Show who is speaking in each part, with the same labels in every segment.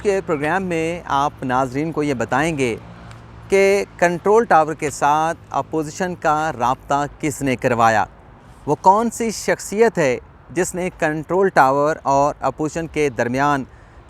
Speaker 1: के प्रोग्राम में आप नाजरीन को ये बताएंगे कि कंट्रोल टावर के साथ अपोजिशन का राब्ता किसने करवाया। वो कौन सी शख्सियत है जिसने कंट्रोल टावर और अपोजिशन के दरमियान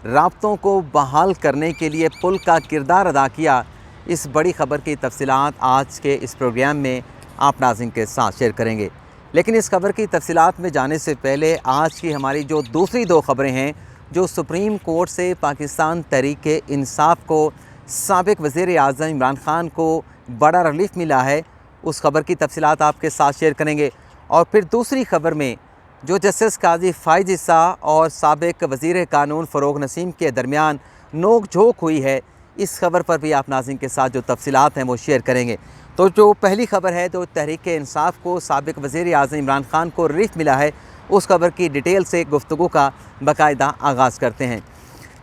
Speaker 1: राब्तों को बहाल करने के लिए पुल का किरदार अदा किया। इस बड़ी ख़बर की तफसीलात आज के इस प्रोग्राम में आप नाज़रीन के साथ शेयर करेंगे। लेकिन इस खबर की तफसीलात में जाने से पहले आज की हमारी जो दूसरी दो ख़बरें हैं जो सुप्रीम कोर्ट से पाकिस्तान तहरीक-ए-इंसाफ को साबिक़ वज़ीर-ए-आज़म इमरान ख़ान को बड़ा रिलीफ मिला है, उस खबर की तफसीलात आपके साथ शेयर करेंगे। और फिर दूसरी खबर में जो जस्टिस काजी फ़ाइज़ ईसा और साबिक़ वज़ीर कानून फ़रोग़ नसीम के दरमियान नोक झोंक हुई है, इस खबर पर भी आप नाज़रीन के साथ जो तफसीलात हैं वो शेयर करेंगे। तो जो पहली खबर है तो तहरीक-ए-इंसाफ को साबिक़ वज़ीर-ए-आज़म इमरान ख़ान को रिलीफ मिला है, उस खबर की डिटेल से गुफ्तगू का बाकायदा आगाज़ करते हैं।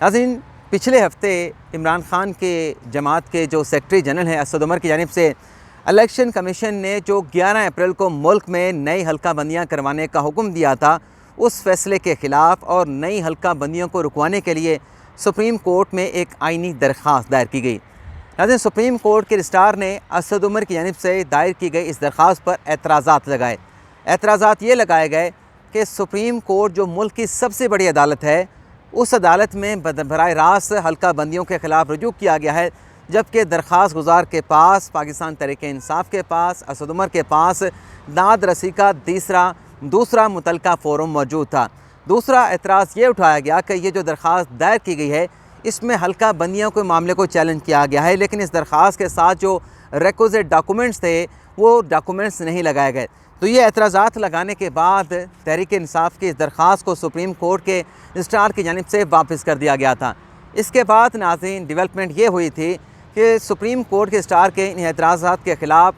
Speaker 1: नाज़रीन, पिछले हफ्ते इमरान ख़ान के जमात के जो सेक्रेटरी जनरल हैं असद उमर की जानिब से इलेक्शन कमीशन ने जो 11 अप्रैल को मुल्क में नई हल्का बंदियाँ करवाने का हुक्म दिया था, उस फैसले के ख़िलाफ़ और नई हल्का बंदियों को रुकवाने के लिए सुप्रीम कोर्ट में एक आइनी दरख्वास्त दायर की गई। नाज़रीन, सुप्रीम कोर्ट के रजिस्ट्रार ने असद उमर की जानिब से दायर की गई इस दरख्वास्त पर एतराज़ात लगाए। एतराज़ात ये लगाए गए कि सुप्रीम कोर्ट जो मुल्क की सबसे बड़ी अदालत है, उस अदालत में बराह रास्त हल्का बंदियों के ख़िलाफ़ रुजू किया गया है, जबकि दरख्वास्त गुजार के पास, पाकिस्तान तहरीक-ए-इंसाफ के पास, असद उमर के पास दाद रसी का दूसरा मुतलका फ़ोरम मौजूद था। दूसरा एतराज़ ये उठाया गया कि ये जो दरख्वास्त दायर की गई है इसमें हल्का बंदियों के मामले को चैलेंज किया गया है, लेकिन इस दरख्वास्त के साथ जो रिक्विज़िट डॉक्यूमेंट्स थे वो डॉक्यूमेंट्स नहीं लगाए गए। तो ये एतराज़ात लगाने के बाद तहरीक-ए-इंसाफ की इस दरख्वास्त को सुप्रीम कोर्ट के रजिस्ट्रार की जानिब से वापस कर दिया गया था। इसके बाद नाज़रीन डेवलपमेंट ये हुई थी कि सुप्रीम कोर्ट के रजिस्ट्रार के इन एतराज़ात के ख़िलाफ़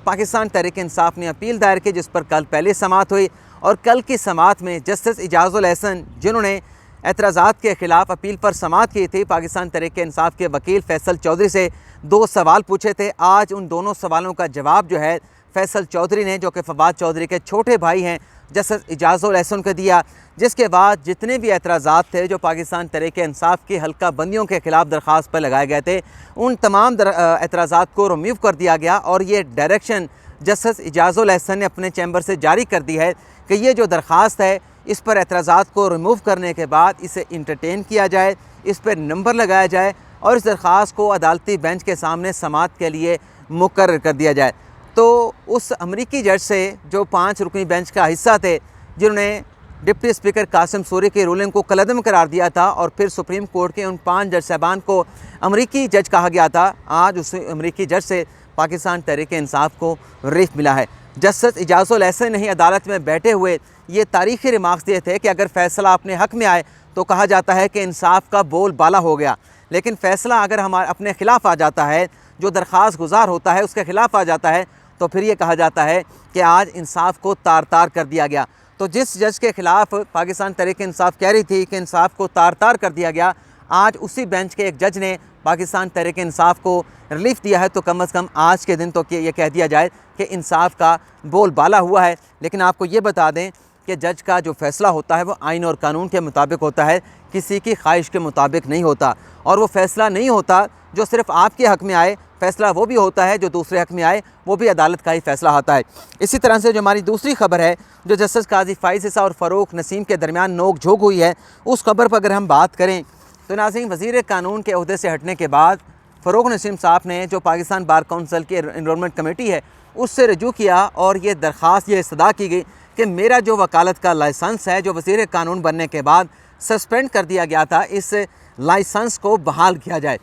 Speaker 1: पाकिस्तान तहरीक-ए-इंसाफ ने अपील दायर की, जिस पर कल पहले समाअत हुई। और कल की समाअत में जस्टिस इजाज़ुल एहसन, जिन्होंने एतराज़ात के ख़िलाफ़ अपील पर समाअत की थी, पाकिस्तान तहरीक-ए-इंसाफ के वकील फैसल चौधरी से 2 सवाल पूछे थे। आज उन दोनों सवालों का जवाब जो है फैसल चौधरी ने, जो कि फवाद चौधरी के छोटे भाई हैं, जस्टिस इजाज़ुल एहसन को दिया, जिसके बाद जितने भी एतराज़ात थे जो पाकिस्तान तहरीक-ए-इंसाफ की हल्का बंदियों के ख़िलाफ़ दरख्वास्त पर लगाए गए थे, उन तमाम एतराज़ात को रिमूव कर दिया गया। और ये डायरेक्शन जस्टिस इजाज़ुल एहसन ने अपने चैम्बर से जारी कर दी है कि ये जो दरख्वास्त है इस पर एतराज़ात को रिमूव करने के बाद इसे इंटरटेन किया जाए, इस पर नंबर लगाया जाए और इस दरख्वास्त को अदालती बेंच के सामने समाअत के लिए मुकर्रर कर दिया जाए। तो उस अमरीकी जज से जो 5 रुकनी बेंच का हिस्सा थे, जिन्होंने डिप्टी स्पीकर कासिम सूरी की रूलिंग को कलअदम करार दिया था और फिर सुप्रीम कोर्ट के उन 5 जज साहबान को अमरीकी जज कहा गया था, आज उस अमरीकी जज से पाकिस्तान तहरीक-ए-इंसाफ को रिलीफ मिला है। जस्टिस इजाज़ुल एहसन ने ही अदालत में बैठे हुए ये तारीख़ी रिमार्क्स दिए थे कि अगर फ़ैसला अपने हक़ में आए तो कहा जाता है कि इंसाफ का बोल बाला हो गया, लेकिन फ़ैसला अगर हमारे अपने ख़िलाफ़ आ जाता है, जो दरख्वास्त गुजार होता है उसके ख़िलाफ़ आ जाता है, तो फिर ये कहा जाता है कि आज इंसाफ को तार तार कर दिया गया। तो जिस जज के ख़िलाफ़ पाकिस्तान तहरीक-ए-इंसाफ कह रही थी कि इंसाफ को तार तार कर दिया गया, आज उसी बेंच के एक जज ने पाकिस्तान तहरीक-ए-इंसाफ को रिलीफ दिया है। तो कम अज़ कम आज के दिन तो ये कह दिया जाए कि इंसाफ का बोल बाला हुआ है। लेकिन आपको ये बता दें कि जज का जो फ़ैसला होता है वो आइन और कानून के मुताबिक होता है, किसी की ख्वाहिश के मुताबिक नहीं होता। और वो फ़ैसला नहीं होता जो सिर्फ़ आपके हक़ में आए, फ़ैसला वो भी होता है जो दूसरे हक़ में आए, वो भी अदालत का ही फ़ैसला होता है। इसी तरह से जो हमारी दूसरी खबर है जो जस्टिस काजी फ़ाइज़ ईसा और फ़रोग़ नसीम के दरमियान नोक झोंक हुई है, उस खबर पर अगर हम बात करें तो नाज़रीन, वज़ीर कानून के ओहदे से हटने के बाद फ़रोग़ नसीम साहब ने जो पाकिस्तान बार काउंसिल की एनरोलमेंट कमेटी है उससे रजू किया और ये दरख्वास्त ये इस्तदा की गई कि मेरा जो वकालत का लाइसेंस है, जो वज़ीर कानून बनने के बाद सस्पेंड कर दिया गया था, इस लाइसेंस को बहाल किया जाए।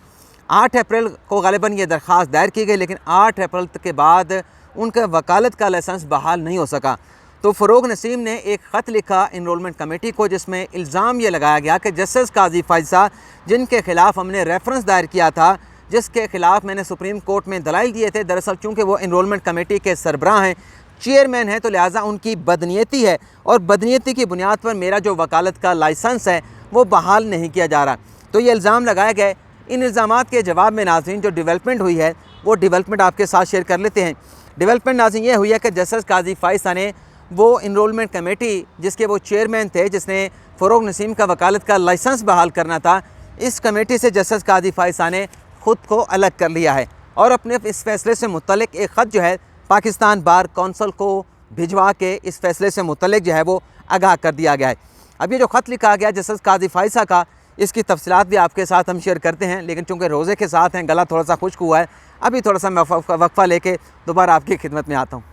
Speaker 1: 8 अप्रैल को ग़ालिबन ये दरख्वास्त दायर की गई, लेकिन 8 अप्रैल के बाद उनका वकालत का लाइसेंस बहाल नहीं हो सका। तो फ़रोग़ नसीम ने एक ख़त लिखा इनरोलमेंट कमेटी को, जिसमें इल्ज़ाम ये लगाया गया कि जस्टिस काजी फ़ाइज़ ईसा, जिनके ख़िलाफ़ हमने रेफरेंस दायर किया था, जिसके ख़िलाफ़ मैंने सुप्रीम कोर्ट में दलाइल दिए थे, दरअसल चूँकि वो इनरोलमेंट कमेटी के सरबराह हैं, चेयरमैन है, तो लिहाजा उनकी बदनीयती है और बदनीयती की बुनियाद पर मेरा जो वकालत का लाइसेंस है वो बहाल नहीं किया जा रहा। तो ये इल्ज़ाम लगाए गए। इन इल्ज़ामात के जवाब में नाज़रीन जो डेवलपमेंट हुई है वो डेवलपमेंट आपके साथ शेयर कर लेते हैं। डेवलपमेंट नाज़रीन ये हुई है कि जस्टिस काजी फ़ाइज़ ईसा ने वो इनरोलमेंट कमेटी जिसके वो चेयरमैन थे, जिसने फ़रोग़ नसीम का वकालत का लाइसेंस बहाल करना था, इस कमेटी से जस्टिस काजी फाइसा ने ख़ुद को अलग कर लिया है और अपने इस फैसले से मुतल्लिक एक ख़त जो है पाकिस्तान बार कौंसिल को भिजवा के इस फैसले से मुतल्लिक जो है वो आगाह कर दिया गया है। अब ये जो ख़त लिखा गया जस्टिस काजी फाइसा का, इसकी तफसीलात भी आपके साथ हम शेयर करते हैं, लेकिन चूँकि रोज़े के साथ हैं, गला थोड़ा सा खुश्क हुआ है, अभी थोड़ा सा मैं वक्फ़ा लेके दोबारा आपकी खिदमत में आता हूँ।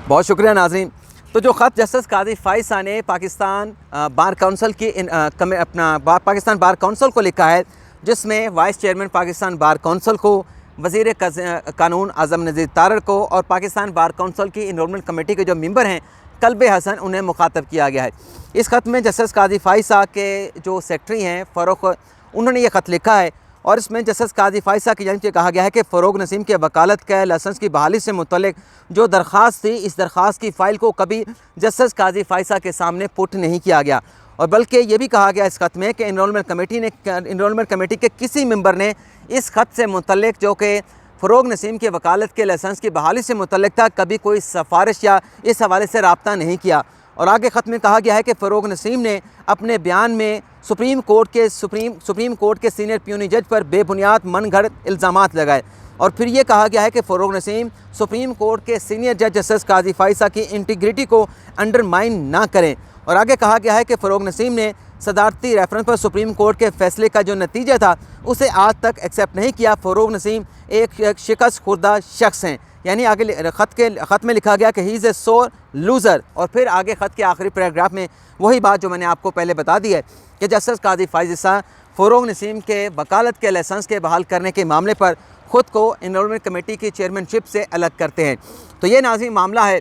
Speaker 1: बहुत शुक्रिया नाज़रीन। तो जो ख़त जस्टिस काजी फाइसा ने पाकिस्तान बार कौंसिल की पाकिस्तान बार कौंसिल को लिखा है, जिसमें vice chairman Pakistan bar council को, वज़ीर कानून आज़म नज़ीर तारड़ को और पाकिस्तान बार कौंसिल की इनरोलमेंट कमेटी के जो मेंबर हैं कल्ब हसन, उन्हें मुखातब किया गया है। इस ख़त में जस्टिस काजी फाइसा के जो सेक्रेटरी हैं फ़ारूक, उन्होंने ये ख़त लिखा है और इसमें जस्टिस काजी फाइसा की जानिब से कहा गया है कि फ़रोग नसीम के वकालत के लाइसेंस की बहाली से मुतल्लिक जो दरख्वास्त थी, इस दरख्वास्त की फ़ाइल को कभी जस्टिस काजी फाइसा के सामने पुट नहीं किया गया और बल्कि ये भी कहा गया इस ख़त में कि इनरोलमेंट कमेटी के किसी मेंबर ने इस ख़त से मुतल्लिक जो कि फ़रोग नसीम के वकालत के लाइसेंस की बहाली से मुतल्लिक था, कभी कोई सिफारिश या इस हवाले से रब्ता नहीं किया। और आगे ख़त में कहा गया है कि फ़रोग नसीम ने अपने बयान में सुप्रीम कोर्ट के सीनियर प्यूनी जज पर बेबुनियाद मनगढ़ इल्ज़ामात लगाए और फिर ये कहा गया है कि फ़रोग नसीम सुप्रीम कोर्ट के सीनियर जज जस्टिस काजी फाइसा की इंटीग्रिटी को अंडरमाइन ना करें। और आगे कहा गया है कि फ़रोग नसीम ने सदारती रेफरेंस पर सुप्रीम कोर्ट के फैसले का जो नतीजा था उसे आज तक एक्सेप्ट नहीं किया। फ़रोग नसीम एक शिकस्त खुर्दा शख्स हैं, यानी आगे ख़त में लिखा गया कि ही इज़ ए सोर लूज़र। और फिर आगे ख़त के आखिरी पैराग्राफ में वही बात जो मैंने आपको पहले बता दी है कि जस्टिस काजी फाइसा फ़रोग नसीम के वकालत के लाइसेंस के बहाल करने के मामले पर ख़ुद को इनरोलमेंट कमेटी की चेयरमैनशिप से अलग करते हैं। तो ये नाज़रीन मामला है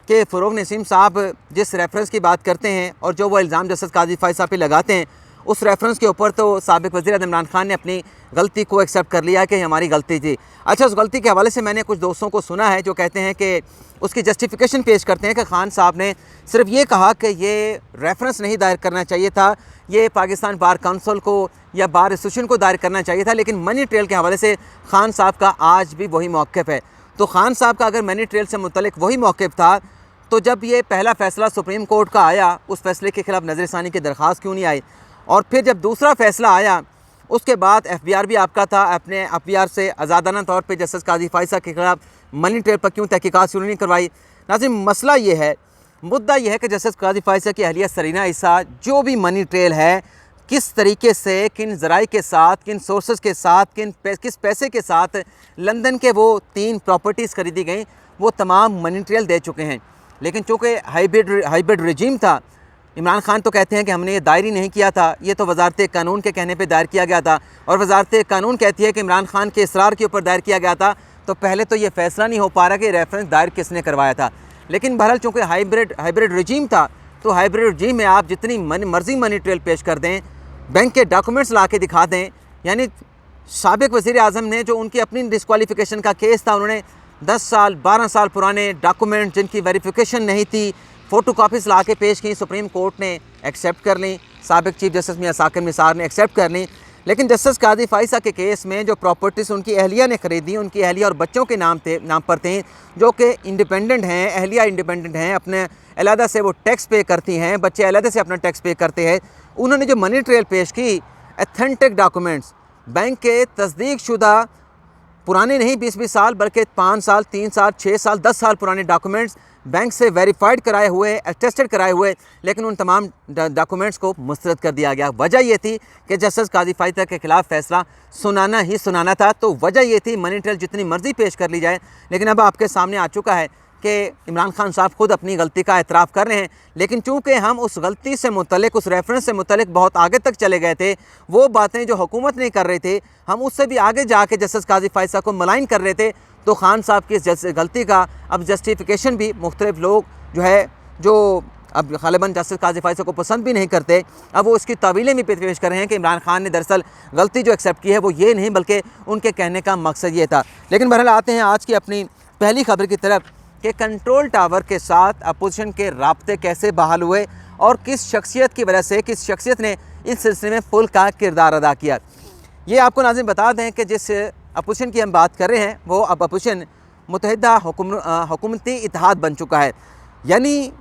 Speaker 1: कि फ़रोग नसीम साहब जिस रेफरेंस की बात करते हैं और जो वो इल्ज़ाम जस्टिस काजी फाइसा पे लगाते हैं, उस रेफरेंस के ऊपर तो साबिक़ वज़ीर आज़म इमरान खान ने अपनी गलती को एक्सेप्ट कर लिया कि हमारी गलती थी। अच्छा, उस गलती के हवाले से मैंने कुछ दोस्तों को सुना है जो कहते हैं कि उसकी जस्टिफिकेशन पेश करते हैं कि खान साहब ने सिर्फ ये कहा कि ये रेफरेंस नहीं दायर करना चाहिए था, ये पाकिस्तान बार काउंसिल को या बार एसोसिएशन को दायर करना चाहिए था, लेकिन मनी ट्रेल के हवाले से खान साहब का आज भी वही मौक़िफ़ है। तो खान साहब का अगर मनी ट्रेल से मुतल्लिक वही मौक़िफ़ था, तो जब ये पहला फ़ैसला सुप्रीम कोर्ट का आया, उस फैसले के ख़िलाफ़ नज़रसानी की दरख्वास्त क्यों नहीं आई? और फिर जब दूसरा फ़ैसला आया उसके बाद FBR भी आपका था, अपने FBR से आज़ादाना तौर पे जस्टिस काजी फाइसा के ख़िलाफ़ मनी ट्रेल पर क्यों तहकीकात शुरू नहीं करवाई? नाज़रीन मसला ये है, मुद्दा ये है कि जस्टिस काजी फाइसा की अहलिया सरीना ईसा जो भी मनी ट्रेल है, किस तरीके से, किन ज़राए के साथ, किन सोर्सेज़ के साथ, किस पैसे के साथ लंदन के वो 3 प्रॉपर्टीज़ ख़रीदी गई, वो तमाम मनी ट्रेल दे चुके हैं। लेकिन चूँकि हाइब्रिड रजीम था, इमरान खान तो कहते हैं कि हमने ये दायर ही नहीं किया था, ये तो वज़ारत कानून के कहने पे दायर किया गया था और वज़ारत कानून कहती है कि इमरान खान के इसरार के ऊपर दायर किया गया था। तो पहले तो ये फ़ैसला नहीं हो पा रहा कि रेफरेंस दायर किसने करवाया था। लेकिन बहरहाल चूँकि हाइब्रिड रजीम था, तो हाइब्रिड रजीम में आप जितनी मर्ज़ी मनी ट्रेल पेश कर दें, बैंक के डॉक्यूमेंट्स ला के दिखा दें, यानी साबिक़ वज़ीर आज़म ने जो उनकी अपनी डिस्क्वालिफ़िकेशन का केस था, उन्होंने 10 साल 12 साल पुराने डॉक्यूमेंट जिनकी वेरिफिकेशन नहीं थी, फ़ोटो कापीज़ ला के पेश की, सुप्रीम कोर्ट ने एक्सेप्ट कर ली, साबिक़ चीफ जस्टिस मियां साकिर निसार ने एक्सेप्ट कर ली। लेकिन जस्टिस काजी फाइसा के केस में जो प्रॉपर्टीज़ उनकी अहलिया ने ख़रीदी, उनकी अहलिया और बच्चों के नाम पर थे, जो कि इंडिपेंडेंट हैं, अहलिया इंडिपेंडेंट हैं, अपने अलहदा से वो टैक्स पे करती हैं, बच्चे अलहदा से अपना टैक्स पे करते हैं। उन्होंने जो मनी ट्रेल पेश की, अथेंटिक डॉक्यूमेंट्स, बैंक के तस्दीक शुदा पुराने नहीं 20-20 साल बल्कि 5 साल, 3 साल, 6 साल, 10 साल पुराने डॉक्यूमेंट्स बैंक से वेरीफाइड कराए हुए, अटेस्टेड कराए हुए, लेकिन उन तमाम डॉक्यूमेंट्स को मुस्तरद कर दिया गया। वजह यह थी कि जस्टिस काजी फाइसा के ख़िलाफ़ फ़ैसला सुनाना ही सुनाना था। तो वजह यह थी मनी ट्रेल जितनी मर्ज़ी पेश कर ली जाए, लेकिन अब आपके सामने आ चुका है कि इमरान खान साहब खुद अपनी गलती का एतराफ़ कर रहे हैं। लेकिन चूँकि हम उस गलती से मुतल्लिक, उस रेफरेंस से मुतल्लिक बहुत आगे तक चले गए थे, वो बातें जो हुकूमत नहीं कर रहे थे, हम उससे भी आगे जाके जस्टिस काजी फाइसा को मलाइन कर रहे थे। तो खान साहब की इस गलती का अब जस्टिफिकेशन भी मुख्तलिफ लोग जो अब ग़ालिबन जस्टिस काजी फाइसा को पसंद भी नहीं करते, अब वो इसकी तावीलें भी पेश कर रहे हैं कि इमरान खान ने दरअसल गलती जो एक्सेप्ट की है वो ये नहीं, बल्कि उनके कहने का मकसद ये था। लेकिन बहरहाल आते हैं आज की अपनी पहली खबर की तरफ कि कंट्रोल टावर के साथ अपोजिशन के राब्ते कैसे बहाल हुए और किस शख्सियत की वजह से, किस शख्सियत ने इस सिलसिले में पुल का किरदार अदा किया। ये आपको नाज़रीन बता दें कि जिस अपोजिशन की हम बात कर रहे हैं, वो अब अपोजिशन मुत्तहिदा हुकूमती इत्तेहाद बन चुका है। यानी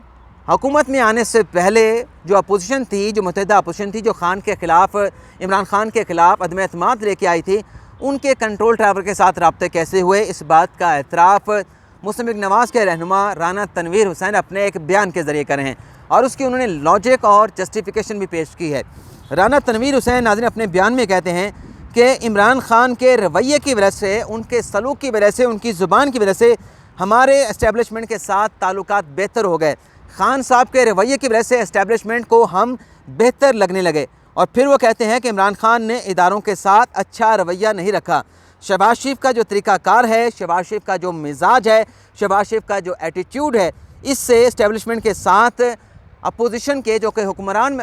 Speaker 1: हुकूमत में आने से पहले जो अपोजिशन थी, जो मुत्तहिदा अपोजिशन थी, जो खान के ख़िलाफ़, इमरान खान के ख़िलाफ़ अदम एतमाद लेके आई थी, उनके कंट्रोल टावर के साथ रब्ते कैसे हुए, इस बात का एतराफ़ मुस्लिम लीग नवाज़ के रहनुमा राना तनवीर हुसैन अपने एक बयान के ज़रिए करे हैं और उसकी उन्होंने लॉजिक और जस्टिफिकेशन भी पेश की है। राना तनवीर हुसैन नाज़रीन अपने बयान में कहते हैं कि इमरान खान के रवैये की वजह से, उनके सलूक की वजह से, उनकी ज़ुबान की वजह से हमारे इस्टेब्लिशमेंट के साथ ताल्लुकात बेहतर हो गए। खान साहब के रवैये की वजह से इस्टेब्लिशमेंट को हम बेहतर लगने लगे। और फिर वो कहते हैं कि इमरान खान ने इदारों के साथ अच्छा रवैया नहीं रखा। शहबाज शरीफ का जो तरीक़ाकार है, शहबाज शरीफ का जो मिजाज है, शहबाज शरीफ का जो एटीट्यूड है, इससे इस्टेब्लिशमेंट के साथ अपोजिशन के जो कि हुक्मरान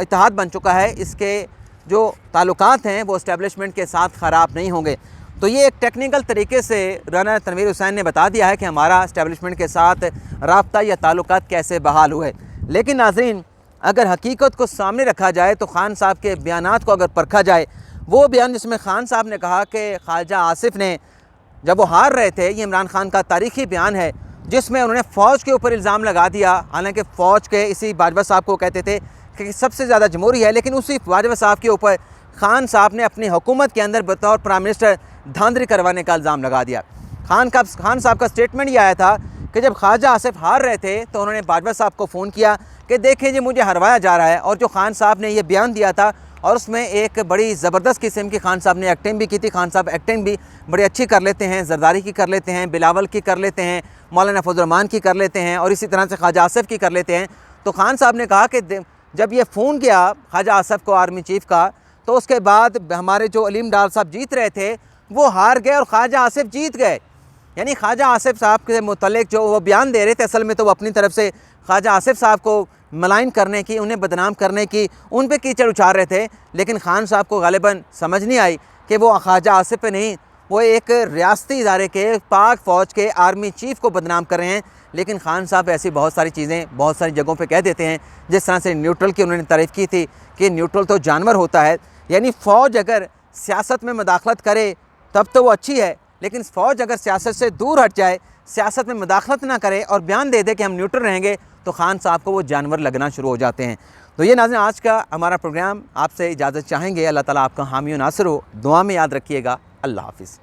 Speaker 1: इत्तेहाद बन चुका है, इसके जो ताल्लुकात हैं वो इस्टेब्लिशमेंट के साथ ख़राब नहीं होंगे। तो ये एक टेक्निकल तरीके से राना तनवीर हुसैन ने बता दिया है कि हमारा इस्टेब्लिशमेंट के साथ राब्ता या ताल्लुकात कैसे बहाल हुए। लेकिन नाज़रीन, अगर हकीकत को सामने रखा जाए तो खान साहब के बयानात को अगर परखा जाए, वो बयान जिसमें खान साहब ने कहा कि ख्वाजा आसिफ ने जब वो हार रहे थे, ये इमरान खान का तारीख़ी बयान है जिसमें उन्होंने फ़ौज के ऊपर इल्ज़ाम लगा दिया। हालांकि फ़ौज के इसी बाजवा साहब को कहते थे कि सबसे ज़्यादा जमहूरी है, लेकिन उसी बाजवा साहब के ऊपर खान साहब ने अपनी हुकूमत के अंदर बतौर प्राइम मिनिस्टर धांधली करवाने का इल्ज़ाम लगा दिया। खान साहब का स्टेटमेंट ये आया था कि जब ख्वाजा आसिफ हार रहे थे तो उन्होंने बाजवा साहब को फ़ोन किया कि देखें जी, मुझे हरवाया जा रहा है। और जो खान साहब ने ये बयान दिया था और उसमें एक बड़ी ज़बरदस्त किस्म की खान साहब ने एक्टिंग भी की थी। खान साहब एक्टिंग भी बड़ी अच्छी कर लेते हैं, जरदारी की कर लेते हैं, बिलावल की कर लेते हैं, मौलाना फजलरहमान की कर लेते हैं और इसी तरह से ख्वाजा आसिफ की कर लेते हैं। तो खान साहब ने कहा कि जब ये फ़ोन किया ख्वाजा आसिफ को, आर्मी चीफ़ का, तो उसके बाद हमारे जो अलीम डार साहब जीत रहे थे वो हार गए और ख्वाजा आसिफ जीत गए। यानी ख्वाजा आसिफ साहब के मुतल्लिक जो वो बयान दे रहे थे, असल में तो वो अपनी तरफ से ख्वाजा आसिफ साहब को मलाइन करने की, उन्हें बदनाम करने की, उन पे कीचड़ उछाल रहे थे। लेकिन खान साहब को गालिबन समझ नहीं आई कि वो ख्वाजा आसिफ पे नहीं, वो एक रियासती इदारे के पाक फ़ौज के आर्मी चीफ़ को बदनाम कर रहे हैं। लेकिन खान साहब ऐसी बहुत सारी चीज़ें बहुत सारी जगहों पे कह देते हैं, जिस तरह से न्यूट्रल की उन्होंने तारीफ़ की थी कि न्यूट्रल तो जानवर होता है। यानी फ़ौज अगर सियासत में मदाखलत करे तब तो वो अच्छी है, लेकिन फ़ौज अगर सियासत से दूर हट जाए, सियासत में मदाखलत ना करे और बयान दे दे कि हम न्यूट्रल रहेंगे, तो खान साहब को वो जानवर लगना शुरू हो जाते हैं। तो ये नाज़रीन, आज का हमारा प्रोग्राम, आपसे इजाज़त चाहेंगे। अल्लाह ताला आपका हामी और नासिर हो। दुआ में याद रखिएगा। अल्लाह हाफ़िज़।